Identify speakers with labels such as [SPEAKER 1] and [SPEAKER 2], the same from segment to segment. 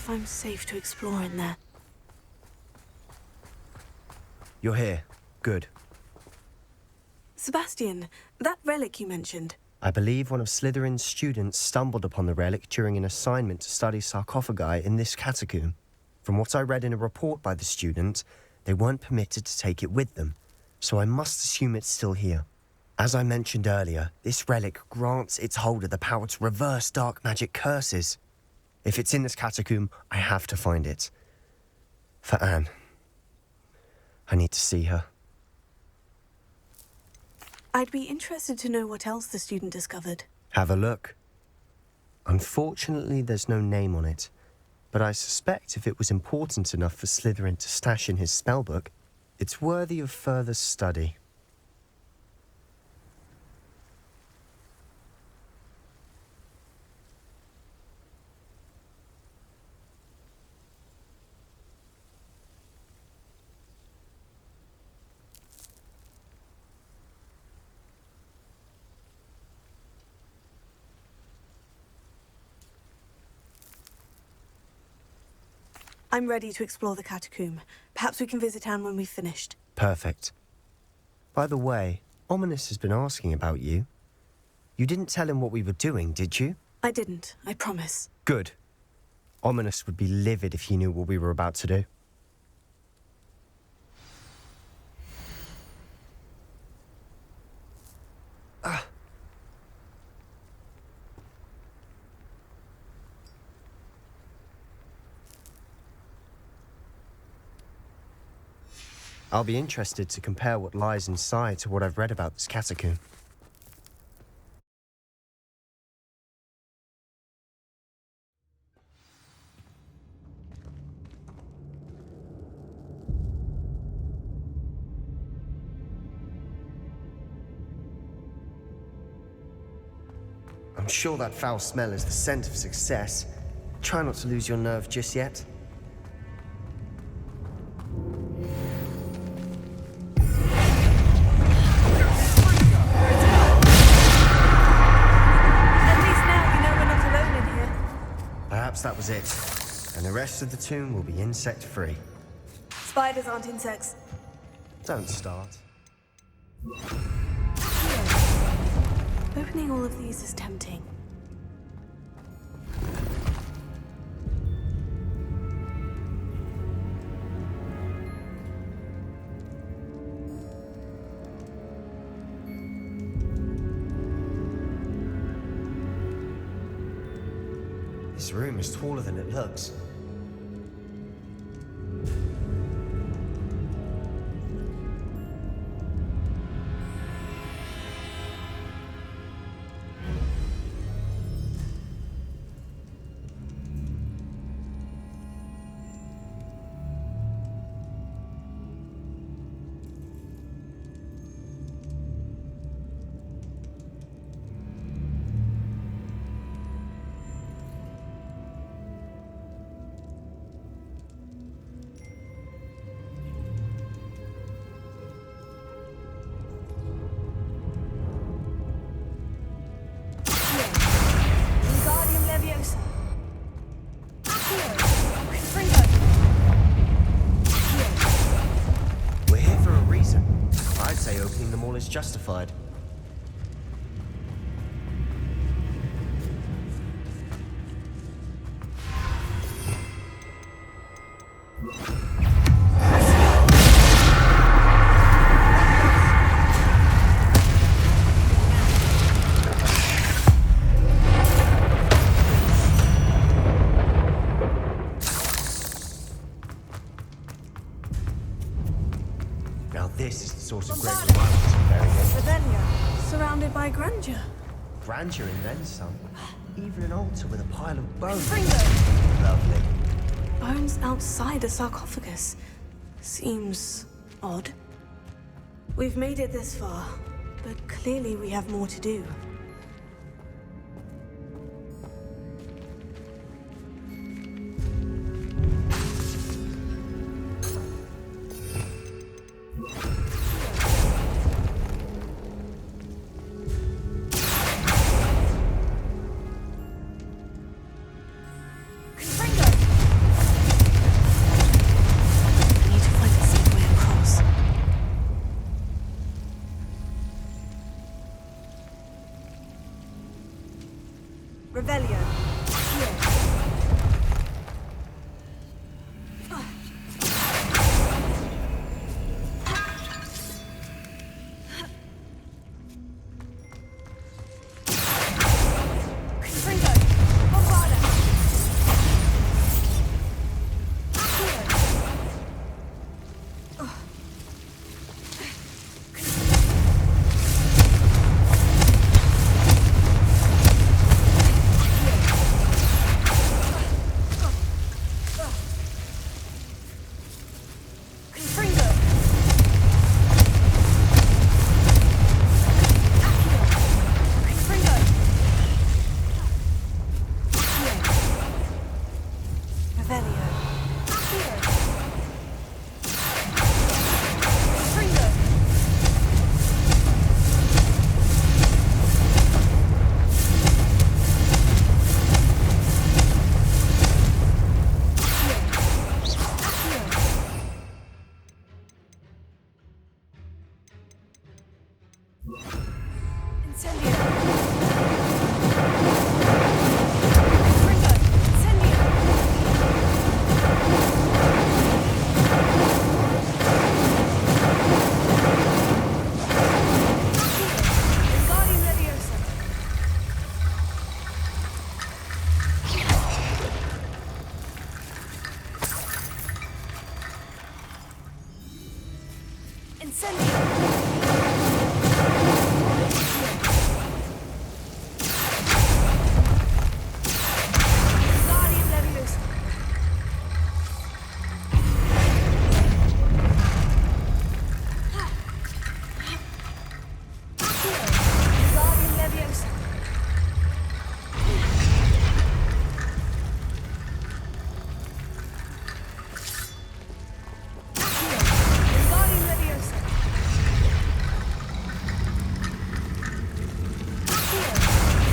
[SPEAKER 1] if I'm safe to explore in there.
[SPEAKER 2] You're here. Good.
[SPEAKER 1] Sebastian, that relic you mentioned.
[SPEAKER 2] I believe one of Slytherin's students stumbled upon the relic during an assignment to study sarcophagi in this catacomb. From what I read in a report by the student, they weren't permitted to take it with them, so I must assume it's still here. As I mentioned earlier, this relic grants its holder the power to reverse dark magic curses. If it's in this catacomb, I have to find it. For Anne. I need to see her.
[SPEAKER 1] I'd be interested to know what else the student discovered.
[SPEAKER 2] Have a look. Unfortunately, there's no name on it, but I suspect if it was important enough for Slytherin to stash in his spellbook, it's worthy of further study.
[SPEAKER 1] I'm ready to explore the catacomb. Perhaps we can visit Anne when we've finished.
[SPEAKER 2] Perfect. By the way, Ominous has been asking about you. You didn't tell him what we were doing, did you?
[SPEAKER 1] I didn't, I promise.
[SPEAKER 2] Good. Ominous would be livid if he knew what we were about to do. I'll be interested to compare what lies inside to what I've read about this catacomb. I'm sure that foul smell is the scent of success. Try not to lose your nerve just yet. Perhaps that was it, and the rest of the tomb will be insect-free.
[SPEAKER 1] Spiders aren't insects.
[SPEAKER 2] Don't start.
[SPEAKER 1] Opening all of these is tempting.
[SPEAKER 2] This room is taller than it looks. We're here for a reason. I'd say opening them all is justified. Now this is the sort of great room I want to bury in.
[SPEAKER 1] Ravenia, surrounded by grandeur.
[SPEAKER 2] Grandeur and then some. Even an altar with a pile of bones.
[SPEAKER 1] Fringo!
[SPEAKER 2] Lovely.
[SPEAKER 1] Bones outside a sarcophagus. Seems odd. We've made it this far, but clearly we have more to do. Incendio! Trigger! Incendio! Wingardium Leviosa! Incendio! Wingardium Leviosa! Wingardium Leviosa!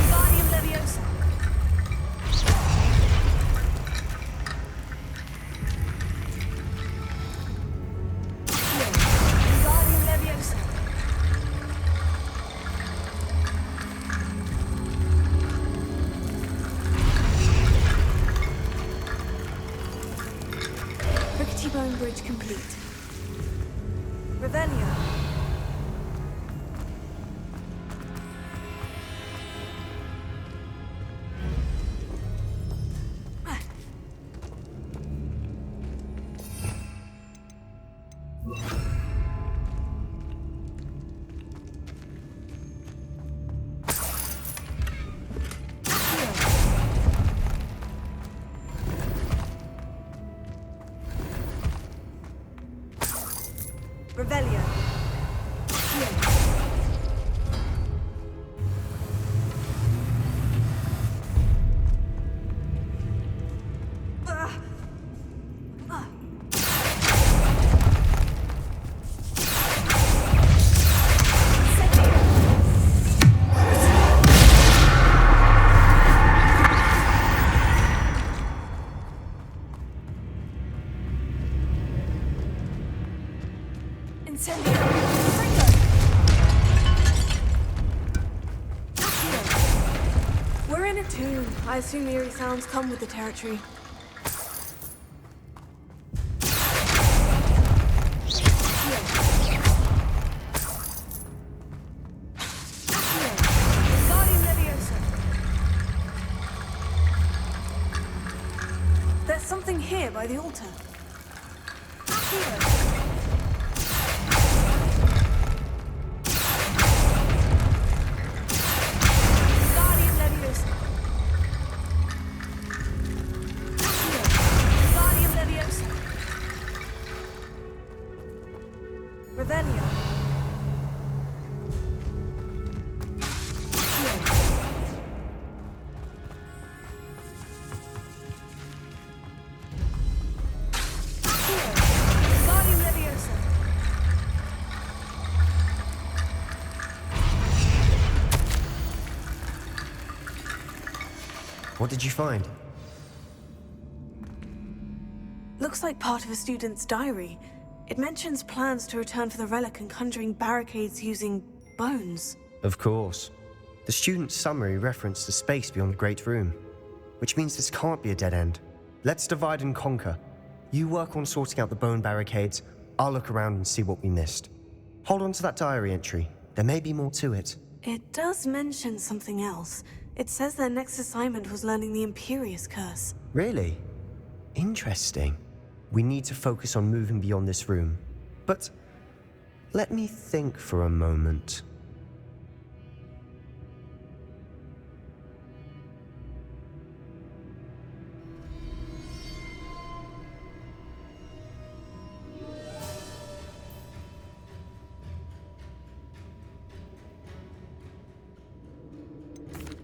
[SPEAKER 1] Wingardium Leviosa! Wingardium Leviosa! Wingardium Leviosa! Rickety Bone Bridge complete. Revelio. Revelio. Incendio! Trigger! We're in a tomb. I assume eerie sounds come with the territory. Wingardium Leviosa! There's something here by the altar. Wingardium Leviosa! Wingardium Leviosa! Revelio. Wingardium Leviosa!
[SPEAKER 2] What did you find?
[SPEAKER 1] Looks like part of a student's diary. It mentions plans to return for the relic and conjuring barricades using bones.
[SPEAKER 2] Of course. The student's summary referenced the space beyond the Great Room, which means this can't be a dead end. Let's divide and conquer. You work on sorting out the bone barricades, I'll look around and see what we missed. Hold on to that diary entry. There may be more to it.
[SPEAKER 1] It does mention something else. It says their next assignment was learning the Imperious Curse.
[SPEAKER 2] Really? Interesting. We need to focus on moving beyond this room. But let me think for a moment.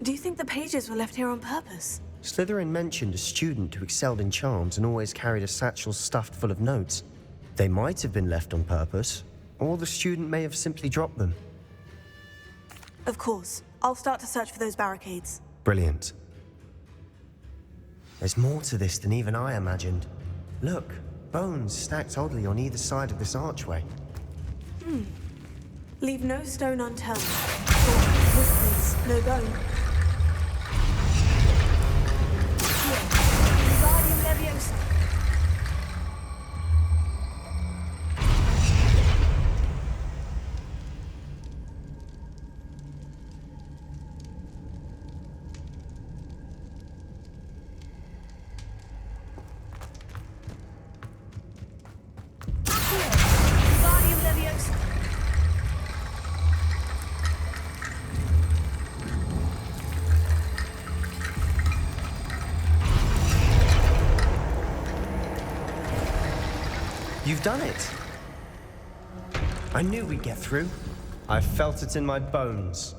[SPEAKER 1] Do you think the pages were left here on purpose?
[SPEAKER 2] Slytherin mentioned a student who excelled in charms and always carried a satchel stuffed full of notes. They might have been left on purpose, or the student may have simply dropped them.
[SPEAKER 1] Of course. I'll start to search for those barricades.
[SPEAKER 2] Brilliant. There's more to this than even I imagined. Look, bones stacked oddly on either side of this archway.
[SPEAKER 1] Leave no stone unturned. For this place, no bone. Wingardium Leviosa. Wingardium Leviosa.
[SPEAKER 2] You've done it. I knew we'd get through. I felt it in my bones.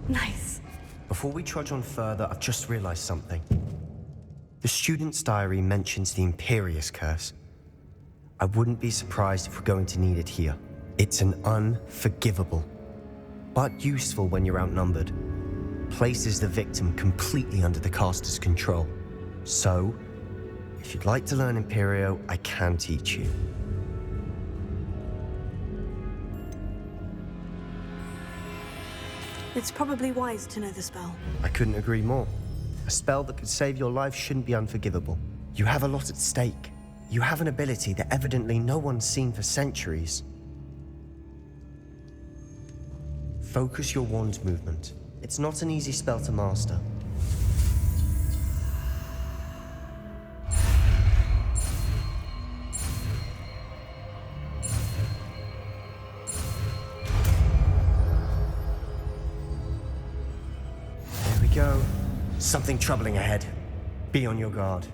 [SPEAKER 1] Nice.
[SPEAKER 2] Before we trudge on further, I've just realized something. The student's diary mentions the Imperius curse. I wouldn't be surprised if we're going to need it here. It's an unforgivable, but useful when you're outnumbered. Places the victim completely under the caster's control. So, if you'd like to learn Imperio, I can teach you.
[SPEAKER 1] It's probably wise to know the spell.
[SPEAKER 2] I couldn't agree more. A spell that could save your life shouldn't be unforgivable. You have a lot at stake. You have an ability that evidently no one's seen for centuries. Focus your wand movement. It's not an easy spell to master. There we go. Something troubling ahead. Be on your guard.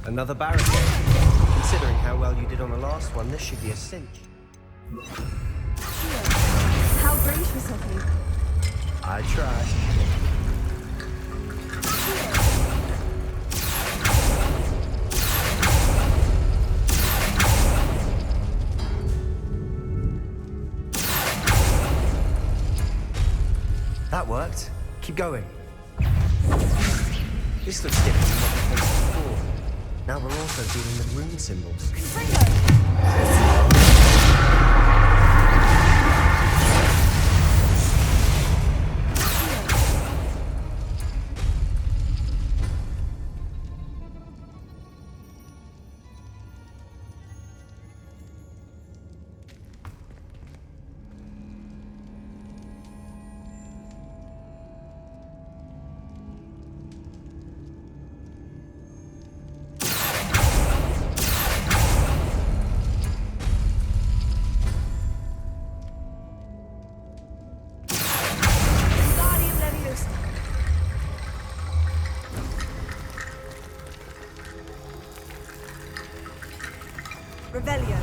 [SPEAKER 2] Another barricade. Considering how well you did on the last one, this should be a cinch.
[SPEAKER 1] How gracious of you.
[SPEAKER 2] I tried. That worked. Keep going. This looks different from what we faced before. Now we're also dealing with rune symbols.
[SPEAKER 1] Revelio.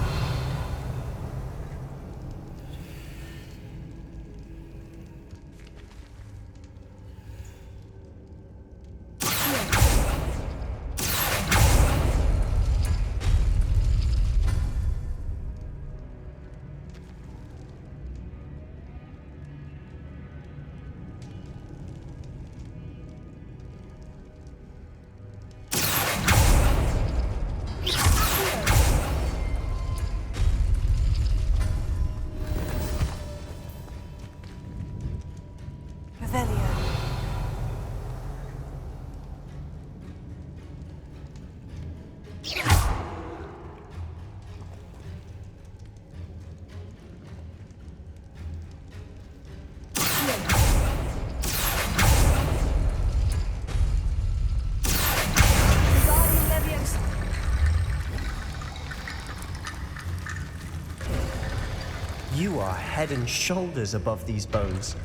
[SPEAKER 2] are head and shoulders above these bones.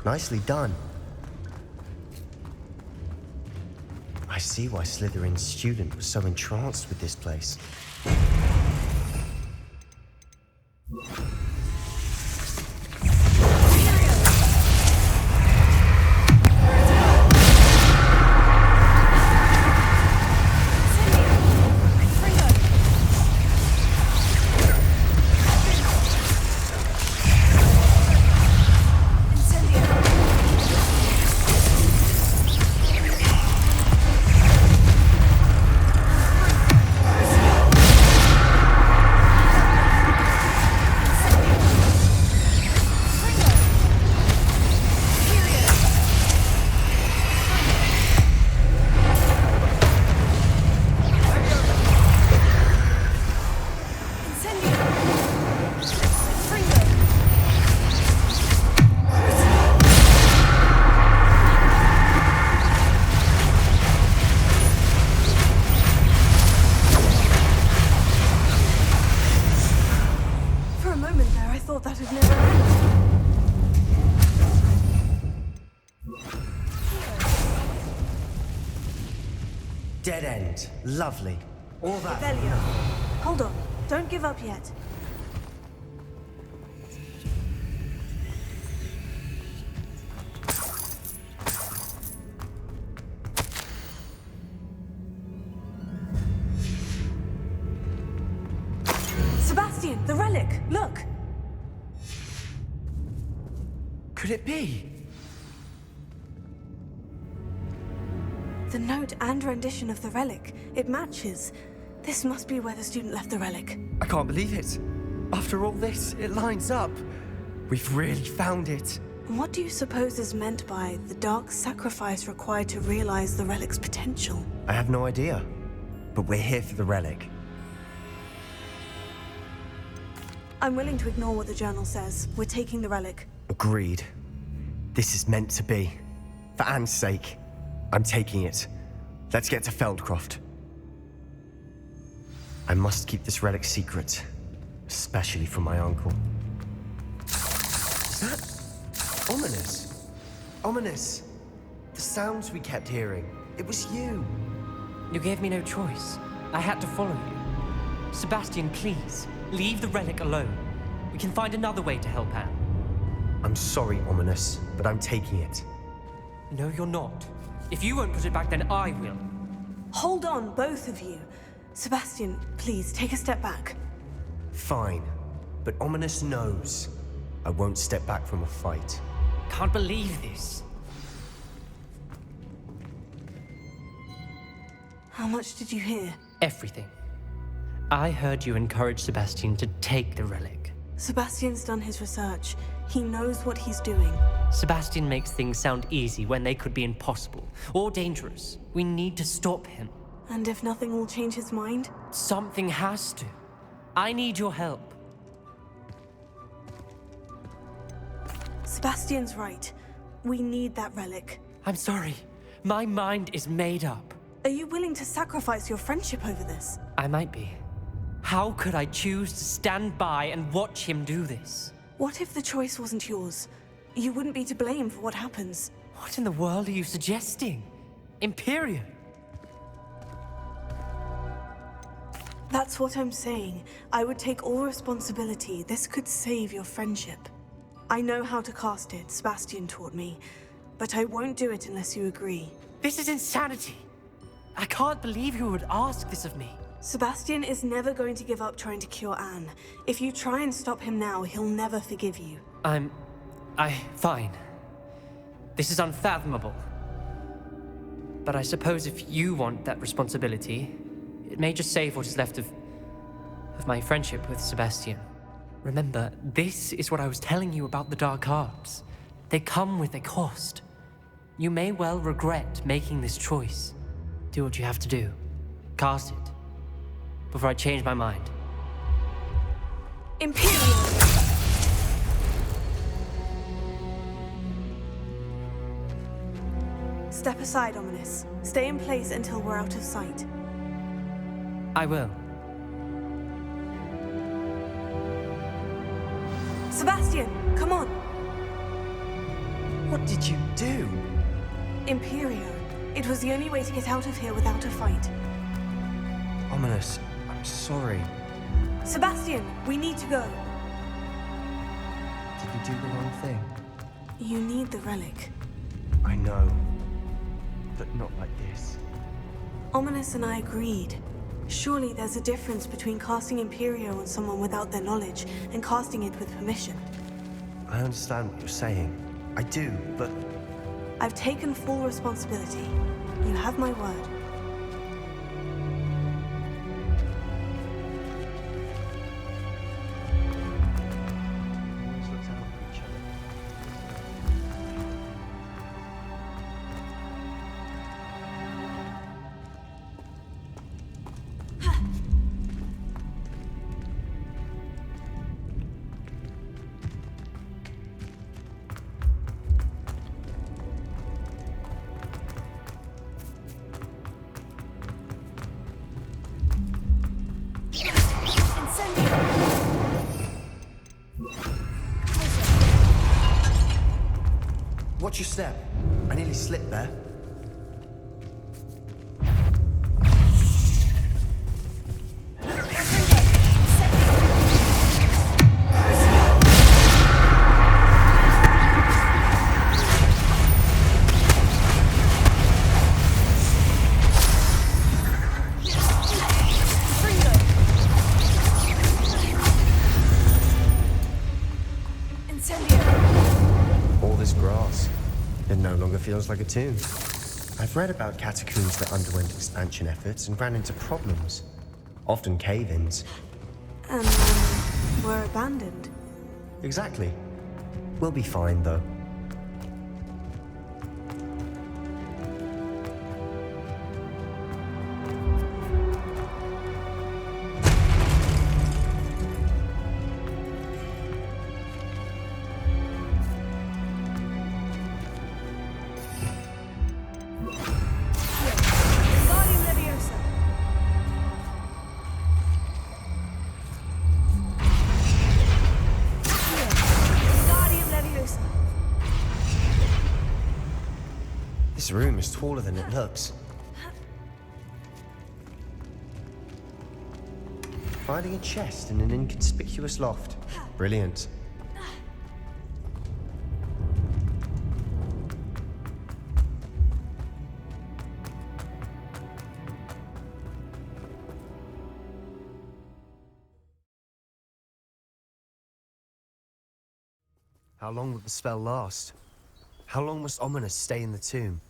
[SPEAKER 2] Nicely done. I see why Slytherin's student was so entranced with this place. Dead end. Lovely. All that.
[SPEAKER 1] Imperio, hold on. Don't give up yet. Sebastian, the relic! Look!
[SPEAKER 2] Could it be?
[SPEAKER 1] The note and rendition of the relic. It matches. This must be where the student left the relic.
[SPEAKER 2] I can't believe it. After all this, it lines up. We've really found it.
[SPEAKER 1] What do you suppose is meant by the dark sacrifice required to realize the relic's potential?
[SPEAKER 2] I have no idea. But we're here for the relic.
[SPEAKER 1] I'm willing to ignore what the journal says. We're taking the relic.
[SPEAKER 2] Agreed. This is meant to be. For Anne's sake, I'm taking it. Let's get to Feldcroft. I must keep this relic secret, especially from my uncle. Is that ominous? Ominous. The sounds we kept hearing. It was you.
[SPEAKER 3] You gave me no choice. I had to follow you. Sebastian, please, leave the relic alone. We can find another way to help Anne.
[SPEAKER 2] I'm sorry, Ominous, but I'm taking it.
[SPEAKER 3] No, you're not. If you won't put it back, then I will.
[SPEAKER 1] Hold on, both of you. Sebastian, please, take a step back.
[SPEAKER 2] Fine, but Ominous knows I won't step back from a fight.
[SPEAKER 3] Can't believe this.
[SPEAKER 1] How much did you hear?
[SPEAKER 3] Everything. I heard you encourage Sebastian to take the relic.
[SPEAKER 1] Sebastian's done his research. He knows what he's doing.
[SPEAKER 3] Sebastian makes things sound easy when they could be impossible or dangerous. We need to stop him.
[SPEAKER 1] And if nothing will change his mind?
[SPEAKER 3] Something has to. I need your help.
[SPEAKER 1] Sebastian's right. We need that relic.
[SPEAKER 3] I'm sorry. My mind is made up.
[SPEAKER 1] Are you willing to sacrifice your friendship over this?
[SPEAKER 3] I might be. How could I choose to stand by and watch him do this?
[SPEAKER 1] What if the choice wasn't yours? You wouldn't be to blame for what happens.
[SPEAKER 3] What in the world are you suggesting? Imperio?
[SPEAKER 1] That's what I'm saying. I would take all responsibility. This could save your friendship. I know how to cast it, Sebastian taught me. But I won't do it unless you agree.
[SPEAKER 3] This is insanity. I can't believe you would ask this of me.
[SPEAKER 1] Sebastian is never going to give up trying to cure Anne. If you try and stop him now, he'll never forgive you.
[SPEAKER 3] Fine. This is unfathomable. But I suppose if you want that responsibility, it may just save what is left of my friendship with Sebastian. Remember, this is what I was telling you about the dark arts. They come with a cost. You may well regret making this choice. Do what you have to do. Cast it. Before I change my mind.
[SPEAKER 1] Imperio! Step aside, Ominous. Stay in place until we're out of sight.
[SPEAKER 3] I will.
[SPEAKER 1] Sebastian, come on!
[SPEAKER 2] What did you do?
[SPEAKER 1] Imperio. It was the only way to get out of here without a fight.
[SPEAKER 2] Ominous, I'm sorry.
[SPEAKER 1] Sebastian, we need to go.
[SPEAKER 2] Did we do the wrong thing?
[SPEAKER 1] You need the relic.
[SPEAKER 2] I know. But not like this.
[SPEAKER 1] Ominous and I agreed. Surely there's a difference between casting Imperio on someone without their knowledge and casting it with permission.
[SPEAKER 2] I understand what you're saying. I do, but...
[SPEAKER 1] I've taken full responsibility. You have my word.
[SPEAKER 2] Always looked out for each other. Watch your step. I nearly slipped there. All this grass. It no longer feels like a tomb. I've read about catacombs that underwent expansion efforts and ran into problems. Often cave-ins.
[SPEAKER 1] And were abandoned.
[SPEAKER 2] Exactly. We'll be fine, though. This room is taller than it looks. Finding a chest in an inconspicuous loft. Brilliant. How long will the spell last? How long must Ominous stay in the tomb?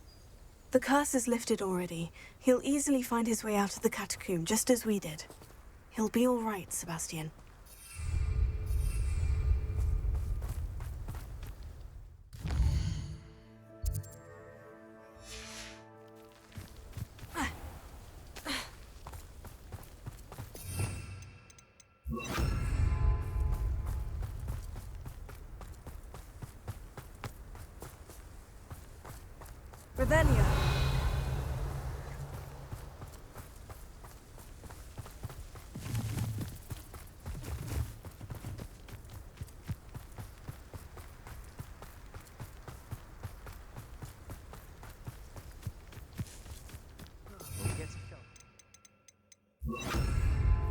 [SPEAKER 1] The curse is lifted already. He'll easily find his way out of the catacomb, just as we did. He'll be all right, Sebastian. Revelio.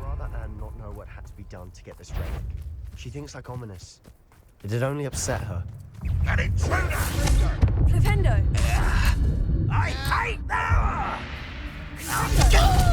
[SPEAKER 2] Rather Anne not know what had to be done to get this relic. She thinks like Ominous. It'd only upset her.
[SPEAKER 4] An intruder!
[SPEAKER 1] Flipendo!
[SPEAKER 4] I hate power!
[SPEAKER 1] Flipendo!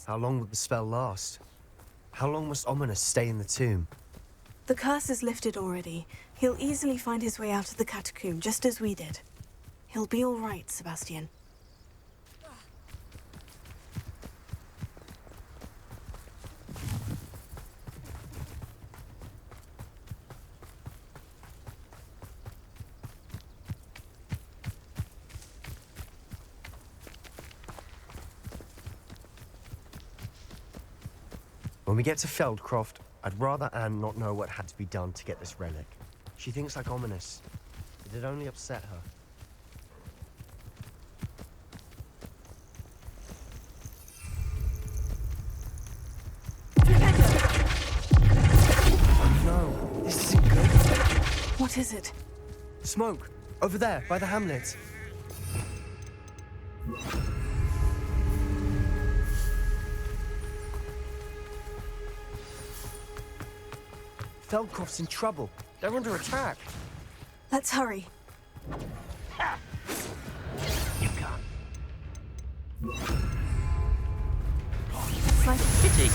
[SPEAKER 2] How long will the spell last? How long must Ominous stay in the tomb?
[SPEAKER 1] The curse is lifted already. He'll easily find his way out of the catacomb, just as we did. He'll be all right, Sebastian.
[SPEAKER 2] When we get to Feldcroft, I'd rather Anne not know what had to be done to get this relic. She thinks like ominous. It'd only upset her. Oh no, this isn't good.
[SPEAKER 1] What is it?
[SPEAKER 2] Smoke! Over there, by the hamlet. Feldcroft's in trouble. They're under attack.
[SPEAKER 1] Let's hurry.
[SPEAKER 4] You can't.
[SPEAKER 1] It's like
[SPEAKER 3] Pity.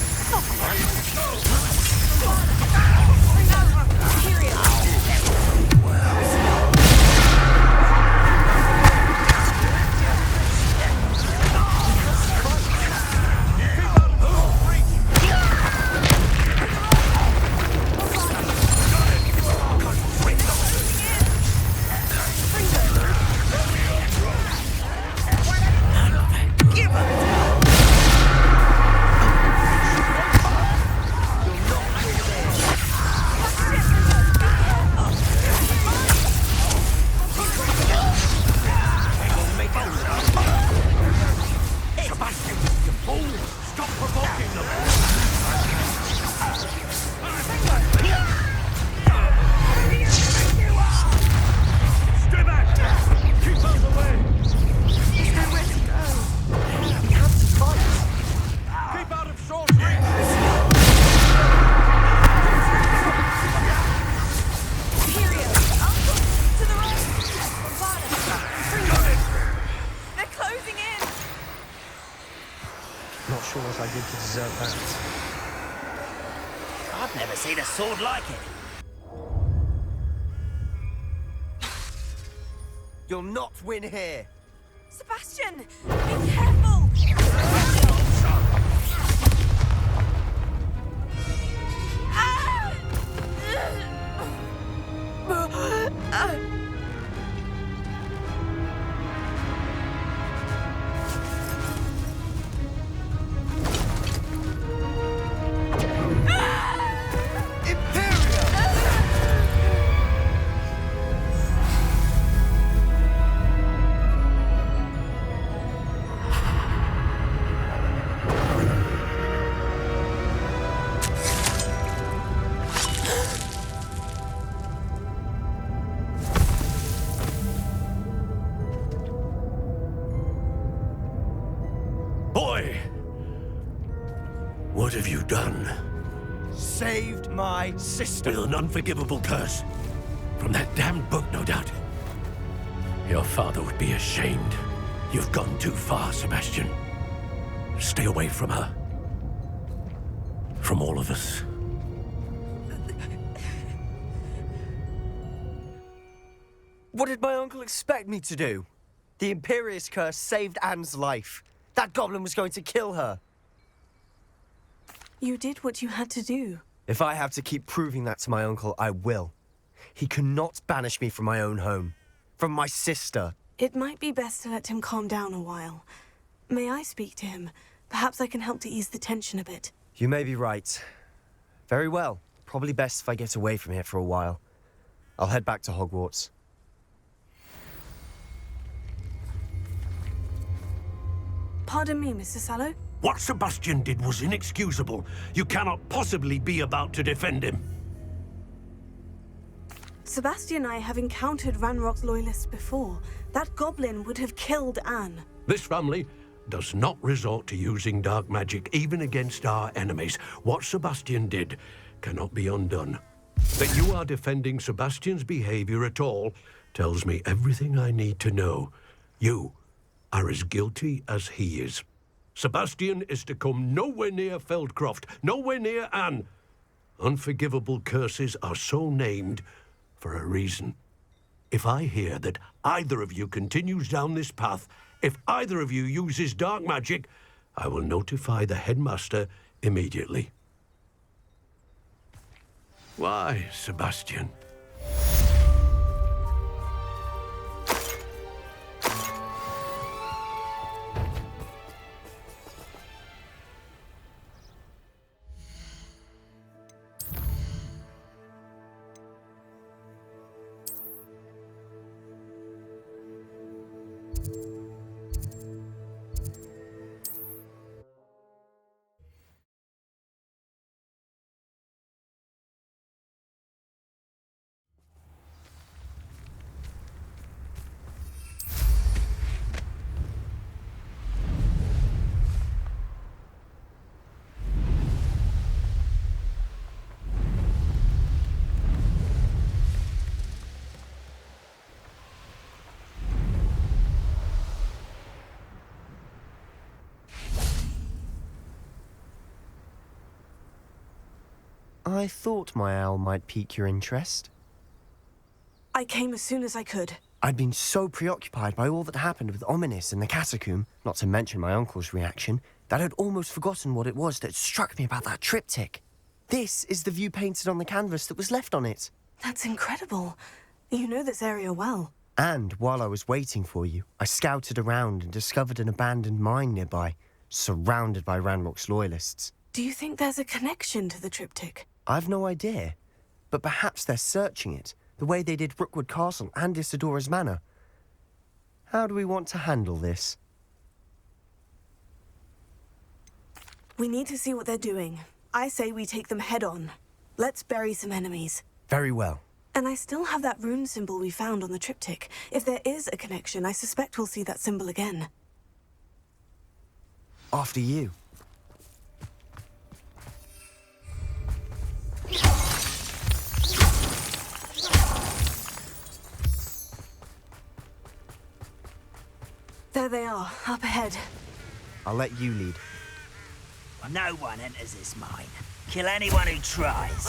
[SPEAKER 4] Sebastian, you fool! Stop provoking them! Stay back! Keep out of the way!
[SPEAKER 1] there's nowhere to go.
[SPEAKER 2] We have to fight.
[SPEAKER 4] Keep out of short range!
[SPEAKER 1] Imperio! Uncle! To the right! Bombada! They're closing in!
[SPEAKER 2] Not sure what I did to deserve that.
[SPEAKER 5] I've never seen a sword like it.
[SPEAKER 2] You'll not win here.
[SPEAKER 1] Sebastian! Be careful! Ah!
[SPEAKER 4] Boy! What have you done?
[SPEAKER 2] Saved my sister.
[SPEAKER 4] With an unforgivable curse. From that damned book, no doubt. Your father would be ashamed. You've gone too far, Sebastian. Stay away from her. From all of us.
[SPEAKER 2] What did my uncle expect me to do? The Imperious curse saved Anne's life. That goblin was going to kill her.
[SPEAKER 1] You did what you had to do.
[SPEAKER 2] If I have to keep proving that to my uncle, I will. He cannot banish me from my own home. From my sister.
[SPEAKER 1] It might be best to let him calm down a while. May I speak to him? Perhaps I can help to ease the tension a bit.
[SPEAKER 2] You may be right. Very well. Probably best if I get away from here for a while. I'll head back to Hogwarts.
[SPEAKER 1] Pardon me, Mr. Sallow.
[SPEAKER 4] What Sebastian did was inexcusable. You cannot possibly be about to defend him.
[SPEAKER 1] Sebastian and I have encountered Ranrock's loyalists before. That goblin would have killed Anne.
[SPEAKER 4] This family does not resort to using dark magic even against our enemies. What Sebastian did cannot be undone. That you are defending Sebastian's behavior at all tells me everything I need to know. You are as guilty as he is. Sebastian is to come nowhere near Feldcroft, nowhere near Anne. Unforgivable curses are so named for a reason. If I hear that either of you continues down this path, if either of you uses dark magic, I will notify the headmaster immediately. Why, Sebastian?
[SPEAKER 2] I thought my owl might pique your interest.
[SPEAKER 1] I came as soon as I could.
[SPEAKER 2] I'd been so preoccupied by all that happened with Ominis in the catacomb, not to mention my uncle's reaction, that I'd almost forgotten what it was that struck me about that triptych. This is the view painted on the canvas that was left on it.
[SPEAKER 1] That's incredible. You know this area well.
[SPEAKER 2] And while I was waiting for you, I scouted around and discovered an abandoned mine nearby, surrounded by Ranrock's loyalists.
[SPEAKER 1] Do you think there's a connection to the triptych?
[SPEAKER 2] I've no idea, but perhaps they're searching it, the way they did Rookwood Castle and Isidora's Manor. How do we want to handle this?
[SPEAKER 1] We need to see what they're doing. I say we take them head on. Let's bury some enemies.
[SPEAKER 2] Very well.
[SPEAKER 1] And I still have that rune symbol we found on the triptych. If there is a connection, I suspect we'll see that symbol again.
[SPEAKER 2] After you.
[SPEAKER 1] There they are, up ahead.
[SPEAKER 2] I'll let you lead.
[SPEAKER 5] No one enters this mine. Kill anyone who tries.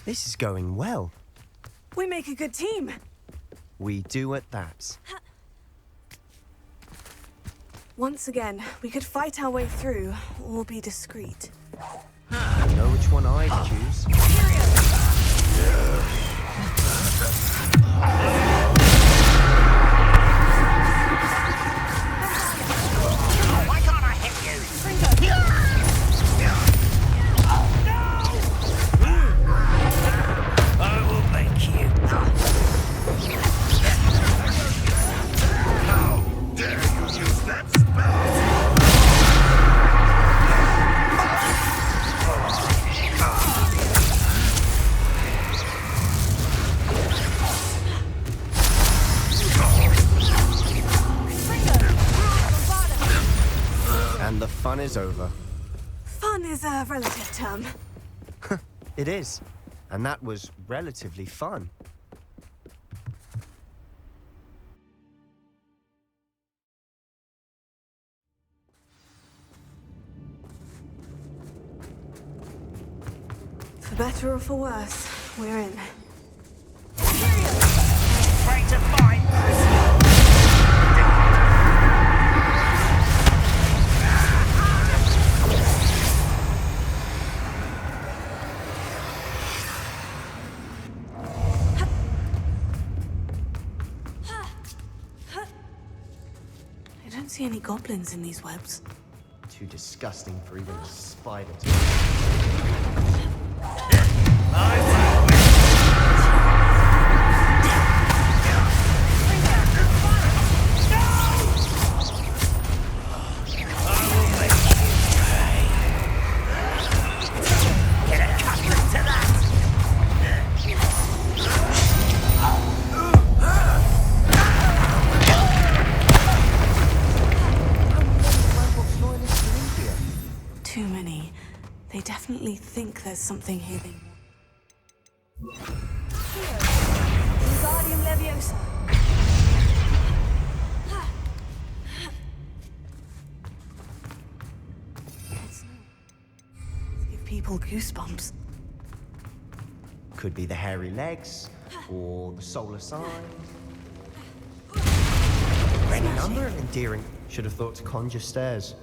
[SPEAKER 2] This is going well.
[SPEAKER 1] We make a good team.
[SPEAKER 2] We do at that.
[SPEAKER 1] Once again, we could fight our way through, or be discreet.
[SPEAKER 2] I know which one I'd choose.
[SPEAKER 5] Why can't I hit you? I will make you.
[SPEAKER 6] How dare you use that spell?
[SPEAKER 2] And the fun is over.
[SPEAKER 1] Fun is a relative term.
[SPEAKER 2] It is. And that was relatively fun.
[SPEAKER 1] For better or for worse, we're in.
[SPEAKER 5] Afraid to fight.
[SPEAKER 1] see any goblins in these webs.
[SPEAKER 2] Too disgusting for even a spider to...
[SPEAKER 1] Too many. They definitely think there's something here they want.
[SPEAKER 7] Wingardium Leviosa.
[SPEAKER 1] Give people goosebumps.
[SPEAKER 2] Could be the hairy legs, or the solar signs. Any number of endearing. Should have thought to conjure stairs.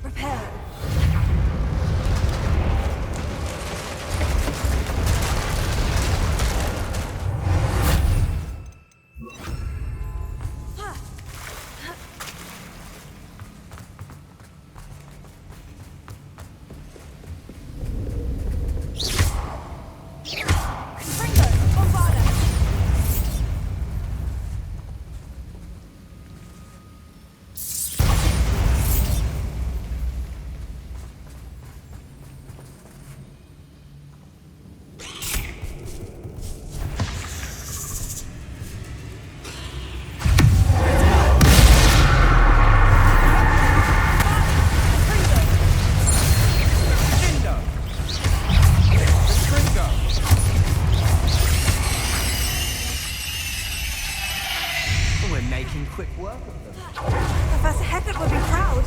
[SPEAKER 7] Repair.
[SPEAKER 2] We're making quick work of them.
[SPEAKER 1] Professor Hecat would be proud.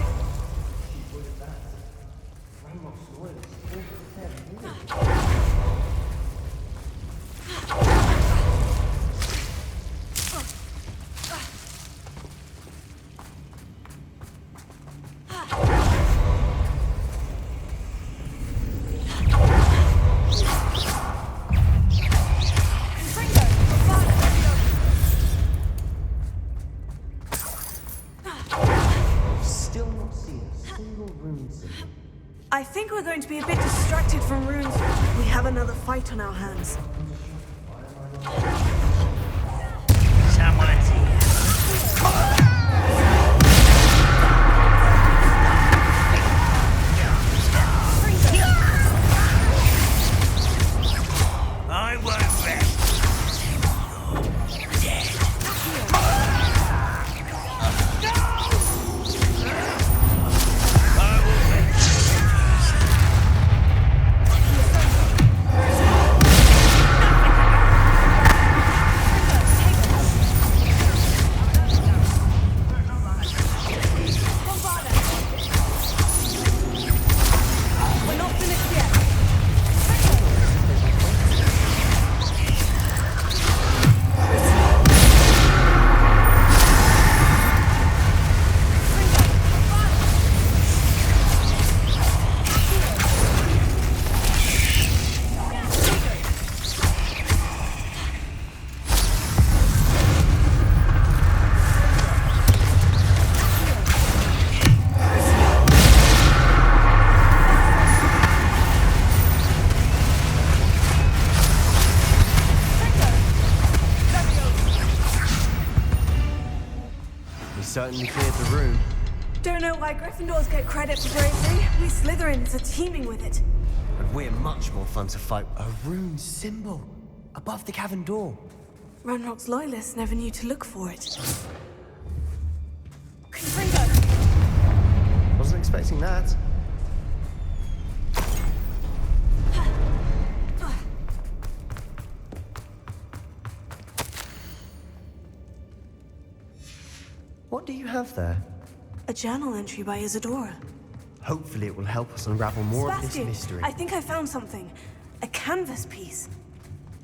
[SPEAKER 2] Still not seen a single rune symbol.
[SPEAKER 1] I think we're going to be a bit distracted from runes. We have another fight on our hands.
[SPEAKER 5] Someone's here. I won't rest. You're dead. I will make
[SPEAKER 7] We're not finished yet.
[SPEAKER 2] We certainly cleared the room.
[SPEAKER 1] Don't know why Gryffindors get credit for bravery. We Slytherins are teeming with it.
[SPEAKER 2] But we're much more fun to fight. A rune symbol above the cavern door.
[SPEAKER 1] Ranrock's loyalists never knew to look for it.
[SPEAKER 7] Confringo.
[SPEAKER 2] Wasn't expecting that. What do you have there?
[SPEAKER 1] A journal entry by Isadora.
[SPEAKER 2] Hopefully it will help us unravel more of this
[SPEAKER 1] Sebastian,
[SPEAKER 2] mystery.
[SPEAKER 1] I think I found something. A canvas piece.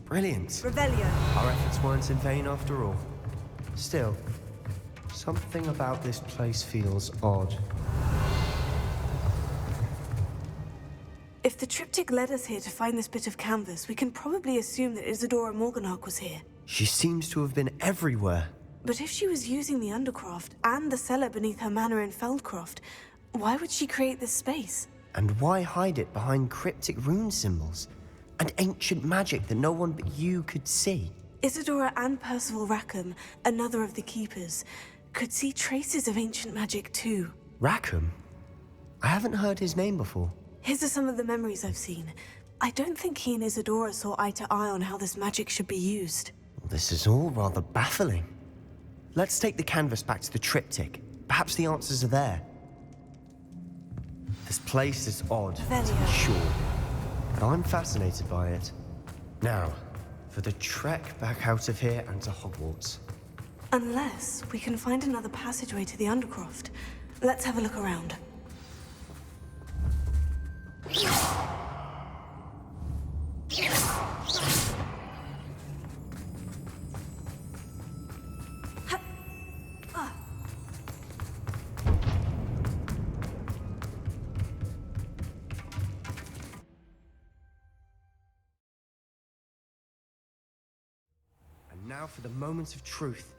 [SPEAKER 2] Brilliant.
[SPEAKER 1] Revelio.
[SPEAKER 2] Our efforts weren't in vain after all. Still, something about this place feels odd.
[SPEAKER 1] If the triptych led us here to find this bit of canvas, we can probably assume that Isadora Morganach was here.
[SPEAKER 2] She seems to have been everywhere.
[SPEAKER 1] But if she was using the Undercroft and the cellar beneath her manor in Feldcroft, why would she create this space?
[SPEAKER 2] And why hide it behind cryptic rune symbols and ancient magic that no one but you could see?
[SPEAKER 1] Isadora and Percival Rackham, another of the Keepers, could see traces of ancient magic too.
[SPEAKER 2] Rackham? I haven't heard his name before.
[SPEAKER 1] His are some of the memories I've seen. I don't think he and Isadora saw eye to eye on how this magic should be used.
[SPEAKER 2] This is all rather baffling. Let's take the canvas back to the triptych. Perhaps the answers are there. This place is odd, to be sure, but I'm fascinated by it. Now, for the trek back out of here and to Hogwarts.
[SPEAKER 1] Unless we can find another passageway to the Undercroft. Let's have a look around.
[SPEAKER 2] And now for the moment of truth.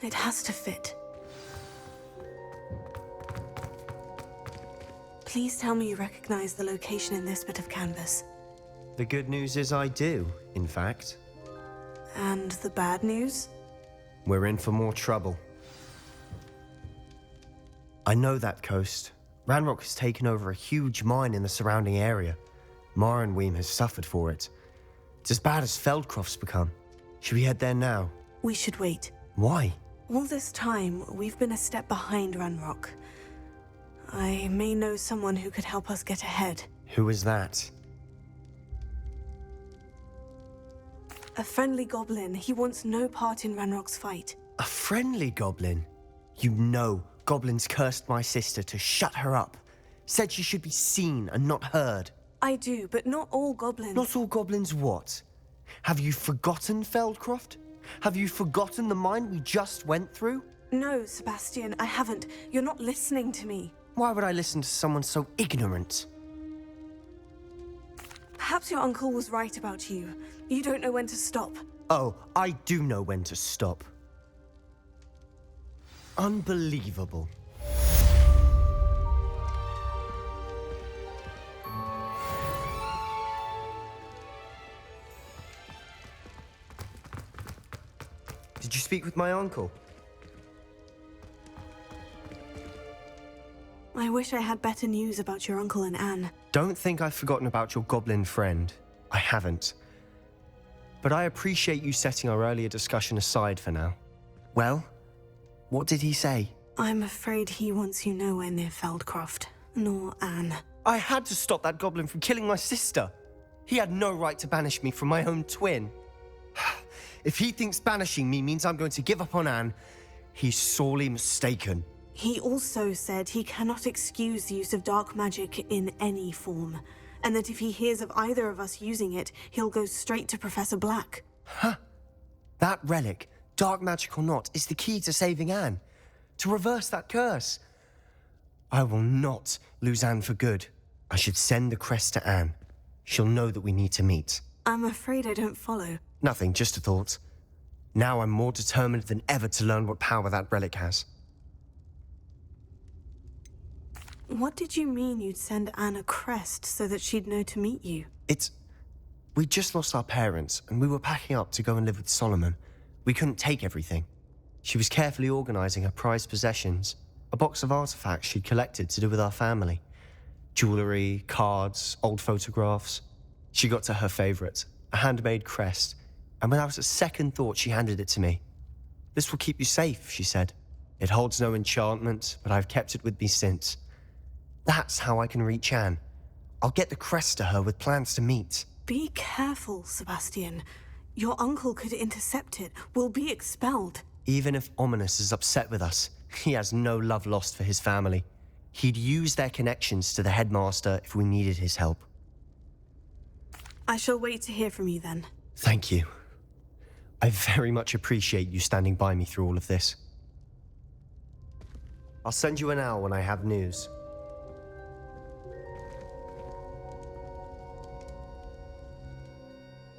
[SPEAKER 1] It has to fit. Please tell me you recognize the location in this bit of canvas.
[SPEAKER 2] The good news is I do, in fact.
[SPEAKER 1] And the bad news?
[SPEAKER 2] We're in for more trouble. I know that coast. Ranrock has taken over a huge mine in the surrounding area. Marrenweem has suffered for it. It's as bad as Feldcroft's become. Should we head there now?
[SPEAKER 1] We should wait.
[SPEAKER 2] Why?
[SPEAKER 1] All this time, we've been a step behind Ranrock. I may know someone who could help us get ahead.
[SPEAKER 2] Who is that?
[SPEAKER 1] A friendly goblin. He wants no part in Ranrock's fight.
[SPEAKER 2] A friendly goblin? You know goblins cursed my sister to shut her up. Said she should be seen and not heard.
[SPEAKER 1] I do, but not all goblins.
[SPEAKER 2] Not all goblins what? Have you forgotten Feldcroft? Have you forgotten the mine we just went through?
[SPEAKER 1] No, Sebastian, I haven't. You're not listening to me.
[SPEAKER 2] Why would I listen to someone so ignorant?
[SPEAKER 1] Perhaps your uncle was right about you. You don't know when to stop.
[SPEAKER 2] Oh, I do know when to stop. Unbelievable. Did you speak with my uncle?
[SPEAKER 1] I wish I had better news about your uncle and Anne.
[SPEAKER 2] Don't think I've forgotten about your goblin friend. I haven't. But I appreciate you setting our earlier discussion aside for now. Well, what did he say?
[SPEAKER 1] I'm afraid he wants you nowhere near Feldcroft, nor Anne.
[SPEAKER 2] I had to stop that goblin from killing my sister. He had no right to banish me from my own twin. If he thinks banishing me means I'm going to give up on Anne, he's sorely mistaken.
[SPEAKER 1] He also said he cannot excuse the use of dark magic in any form, and that if he hears of either of us using it, he'll go straight to Professor Black.
[SPEAKER 2] Huh? That relic, dark magic or not, is the key to saving Anne. To reverse that curse. I will not lose Anne for good. I should send the crest to Anne. She'll know that we need to meet.
[SPEAKER 1] I'm afraid I don't follow.
[SPEAKER 2] Nothing, just a thought. Now I'm more determined than ever to learn what power that relic has.
[SPEAKER 1] What did you mean you'd send Anne a crest so that she'd know to meet you?
[SPEAKER 2] We just lost our parents, and we were packing up to go and live with Solomon. We couldn't take everything. She was carefully organizing her prized possessions, a box of artifacts she'd collected to do with our family. Jewelry, cards, old photographs. She got to her favorite, a handmade crest, and without a second thought, she handed it to me. This will keep you safe, she said. It holds no enchantment, but I've kept it with me since. That's how I can reach Anne. I'll get the crest to her with plans to meet.
[SPEAKER 1] Be careful, Sebastian. Your uncle could intercept it. We'll be expelled.
[SPEAKER 2] Even if Ominous is upset with us, he has no love lost for his family. He'd use their connections to the headmaster if we needed his help.
[SPEAKER 1] I shall wait to hear from you then.
[SPEAKER 2] Thank you. I very much appreciate you standing by me through all of this. I'll send you an owl when I have news.